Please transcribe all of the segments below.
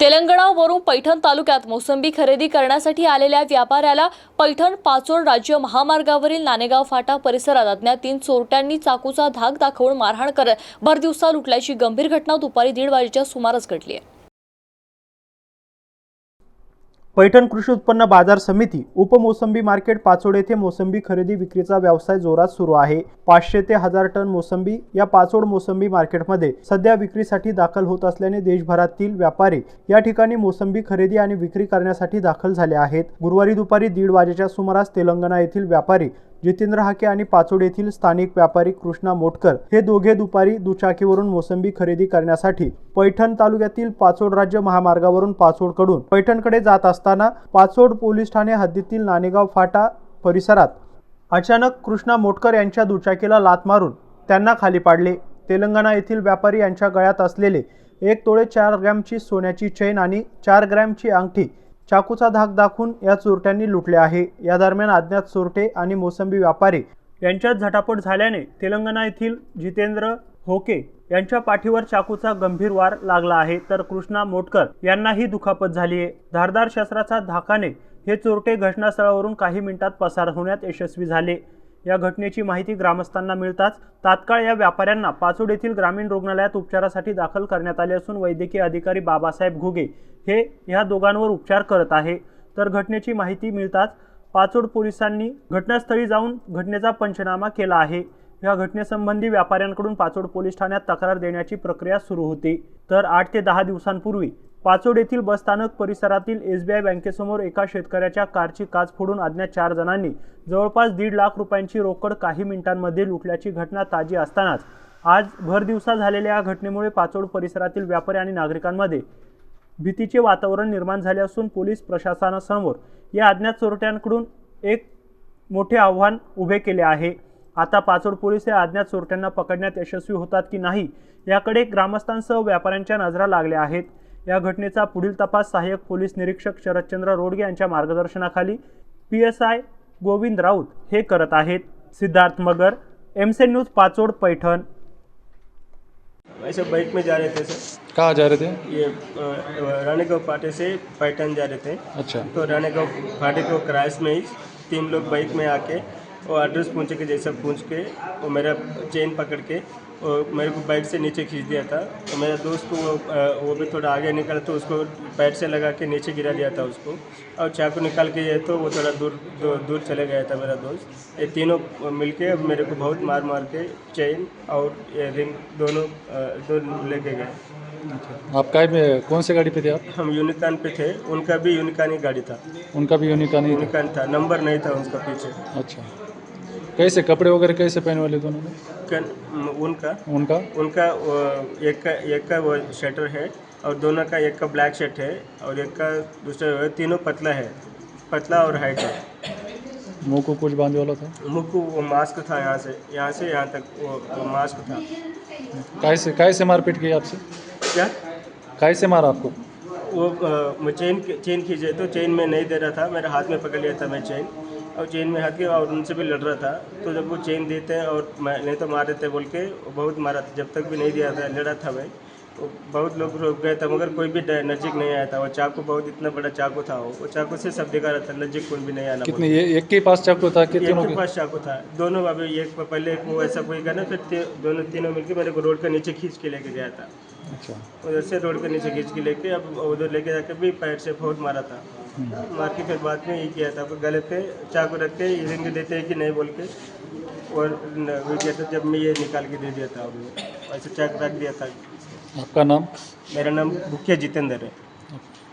तेलंगणावरून पैठण तालुक्यात मोसंबी खरेदी करण्यासाठी आलेल्या व्यापाऱ्याला पैठण पाचोड राज्य महामार्गावरील नानेगाव फाटा परिसरात अज्ञात 3 चोरट्यांनी चाकूचा धाक दाखवून मारहाण करत भरदिवसा लुटल्याची गंभीर घटना दुपारी 1:30 वाजेच्या सुमारास घडली आहे। पैठण कृषी उत्पन्न बाजार समिती उपमोसंबी मार्केट पाचोड येथे मोसंबी खरेदी विक्रीचा व्यवसाय जोरात सुरू आहे। 500 ते 1000 टन मोसंबी या पाचोड मोसंबी मार्केटमध्ये सध्या विक्रीसाठी दाखल होत असल्याने देशभरातील व्यापारी या ठिकाणी मोसंबी खरेदी आणि विक्री करण्यासाठी दाखल झाले आहेत। गुरुवारी दुपारी 1:30 वाजेच्या सुमारास तेलंगणा येथील व्यापारी जितेंद्र हाके आणि पाचोड येथील स्थानिक व्यापारी कृष्णा मोटकर हे दोघे दुपारी दुचाकीवरून मोसंबी खरेदी करण्यासाठी पैठण तालुक्यातील पाचोड राज्य महामार्गावरून पाचोडकडून पैठणकडे जात असताना पाचोड पोलीस ठाणे हद्दीतील नानेगाव फाटा परिसरात अचानक कृष्णा मोटकर यांच्या दुचाकीला लात मारून त्यांना खाली पाडले। तेलंगणा येथील व्यापारी यांच्या गळ्यात असलेले 1 तोळे 4 ग्रॅमची सोन्याची चेन आणि 4 ग्रॅमची अंगठी चाकूचा धाक दाखवून या चोरट्यांनी लुटले आहे। या दरम्यान अज्ञात चोरटे आणि मोसंबी व्यापारी यांच्यात झटापट झाल्याने तेलंगणा येथील जितेंद्र होके यांच्या पाठीवर चाकूचा गंभीर वार लागला आहे, तर कृष्णा मोटकर यांनाही दुखापत झाली आहे। धारदार शस्त्राच्या धाकाने हे चोरटे घटनास्थळावरून काही मिनिटात पसार होण्यात यशस्वी झाले। या घटनेची माहिती ग्रामस्थांना मिळताच तात्काळ या व्यापाऱ्यांना पाचोड येथील ग्रामीण रुग्णालयात उपचारासाठी दाखल करण्यात आले असून वैद्यकीय अधिकारी बाबासाहेब घुगे हे या दोघांवर उपचार करत आहे। तर घटनेची माहिती मिळताच पाचोड पोलिसांनी घटनास्थळी जाऊन घटनेचा पंचनामा केला आहे। या घटनेसंबंधी व्यापाऱ्यांकडून पाचोड पोलीस ठाण्यात तक्रार देण्याची प्रक्रिया सुरू होती। तर 8 ते 10 दिवसांपूर्वी पाचोड येथील बसस्थानक परिसरातील SBI बँकेसमोर एका शेतकऱ्याच्या कारची काच फोडून अज्ञात 4 जणांनी जवळपास 1.5 लाख रुपयांची रोकड काही मिनिटांमध्ये लुटल्याची घटना ताजी असतानाच आज भरदिवसा झालेल्या या घटनेमुळे पाचोड परिसरातील व्यापारी आणि नागरिकांमध्ये भीतीचे वातावरण निर्माण झाले असून पोलीस प्रशासनासमोर या अज्ञात चोरट्यांकडून एक मोठे आव्हान उभे केले आहे। आता पाचोड पोलीस या अज्ञात चोरट्यांना पकडण्यात यशस्वी होतात की नाही याकडे ग्रामस्थांसह व्यापाऱ्यांच्या नजरा लागल्या आहेत। या घटनेचा पुढील तपास सहाय्यक पोलीस निरीक्षक शरदचंद्र रोडगे यांच्या मार्गदर्शनाखाली PSI गोविंद राऊत हे करत आहेत। सिद्धार्थ मगर, MCN न्यूज पाचोड पैठण। ऐसे बाइक में जा रहे थे सर। कहाँ जा रहे थे? ये रानीगांव फाटे से पैठन जा रहे थे। अच्छा। तो रानीगांव फाटे को क्रॉस में ही 3 लोग बाइक में आके और एड्रेस पूछे के जैसा पूछ के वो मेरा चेन पकड़ के और मेरे को बाइक से नीचे खींच दिया था। तो मेरा दोस्त को वो भी थोड़ा आगे निकला तो उसको पैर से लगा के नीचे गिरा दिया था उसको, और चाकू निकाल के ये तो वो थोड़ा दूर चले गया था मेरा दोस्त। ये तीनों मिलके मेरे को बहुत मार के चेन और ये रिंग दोनों लेके गए। आप काय में कौन से गाड़ी पे थे आप? हम यूनिकॉर्न पे थे, उनका भी यूनिकॉर्न ही गाड़ी था। उनका भी यूनिकॉर्न था, नंबर नहीं था उसका पीछे। अच्छा, कैसे कपड़े वगैरह कैसे पहने वाले दोनों ने? उनका एक का वो शर्टर है और दोनों का, एक का ब्लैक शर्ट है और एक का दूसरा, तीनों पतला और हाइट है। मुंह को कुछ बांधे वाला था? मुंह को वो मास्क था, यहाँ से यहाँ तक वो मास्क था। कैसे मारपीट की आपसे? क्या कैसे मारा आपको? वो चेन खींचे तो चेन में नहीं दे रहा था, मेरे हाथ में पकड़ लिया था मैं चेन, और चेन में हाथ के और उनसे भी लड़ रहा था। तो जब वो चेन देते हैं और नहीं तो मार देते बोल के बहुत मारा था, जब तक भी नहीं दिया था लड़ा था मैं। तो बहुत लोग रुक गए था मगर कोई भी नज़दीक नहीं आया था। वो चाकू बहुत इतना बड़ा चाकू था, वो चाकू से सब दिखा रहा था, नज़दीक कोई भी नहीं आना। कितने एक के पास चाकू था? एक के पास चाकू था, दोनों अभी एक पहले वो ऐसा कोई करना, फिर तीनों मिलकर मेरे को रोड के नीचे खींच के लेके गया था। अच्छा। उधर से रोड के नीचे खींच के लेके अब उधर लेके जाकर भी पैर से बहुत मारा था। मार के फिर बाद में ये किया था, गले पे चाकू रख के रिंग देते हैं कि नहीं बोल के, और वो किया था जब मैं ये निकाल के दे दिया था, ऐसे चाकू रख दिया था। आपका नाम? मेरा नाम मुखिया जितेंद्र है।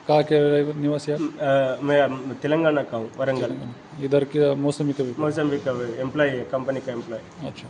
कहाँ के निवासी आप? मैं तेलंगाना का हूँ, वरंगल। इधर के मौसमी का एम्प्लॉय है, कंपनी का एम्प्लॉय। अच्छा।